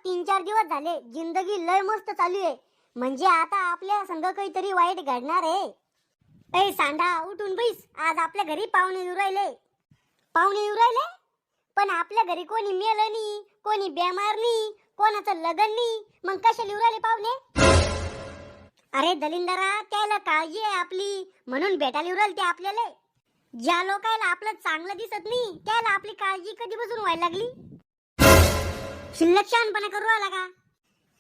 3-4 दिवस झाले जिंदगी लय मस्त चालू आहे. म्हणजे आता आपल्या संग काहीतरी वाईट घडणार आहे. ए सांडा उठून बैस. आज आपल्या घरी पाहुणे येऊ राहिले. पाहुणे येऊ राहिले पण आपल्या घरी कोणी मेलं नाही, कोणी बेमार नाही, कोणाचं लग्न नाही. मग कशाला येऊ राहिले पाहुणे? अरे दलिंदरा, त्याला काळजी आहे आपली म्हणून भेटायला येऊ राहिले ते आपल्याला. ज्या लोकांना आपलं चांगलं दिसत नाही त्याला आपली काळजी कधीपासून व्हायला लागली. शिल्लक शहाणपणा करू राहिला का?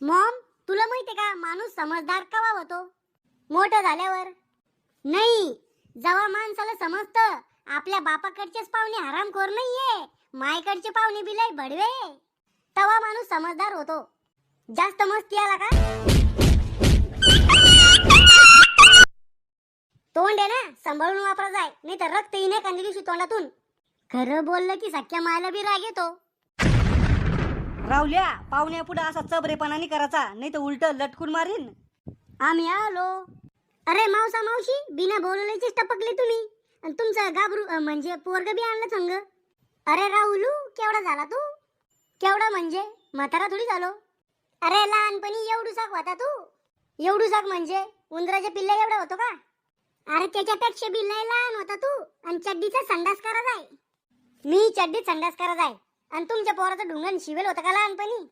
मॉम, तुला माहितीये का माणूस समजदार केव्हा होतो? मोठं झाल्यावर. नाही, जेव्हा माणसाला समजतं आपल्या बापाकडचेच पाहुणे हरामखोर नाहीये, मायकडचे पाहुणे बी लय भडवे, तेव्हा माणूस समजदार होतो. जास्त मस्ती आला का? तोंड आहे ना सांभाळून वापरा जाय, नाही तर रक्त येणे एखाद्या दिवशी तोंडातून. खरं बोललं की सख्या मायला बी राग येतो. रावल्या, पाहुण्या पुढे असा चबरेपणा नाही करायचा, नाही तर उलट लटकून मारीन. आम्ही आलो. अरे मावसा मावशी, बिना बोलवल्याचीच टपकले तुम्ही. आणि तुमचं गाबरू म्हणजे पोरग बी आणलं संग. अरे राहुलू, केवढा झाला तू? केवढा म्हणजे म्हातारा थोडी झालो. अरे लहानपणी एवढूसाक होता तू. एवढूसाक म्हणजे उंदराच्या पिल्ला एवढा होतो का? अरे त्याच्यापेक्षा बी लय लहान होता तू. आणि चड्डीचा संडास करा जाय. मी चड्डीत संडास करा जाय आणि तुमच्या पोराचं ढुंगण शिवेल होतं का लहानपणी?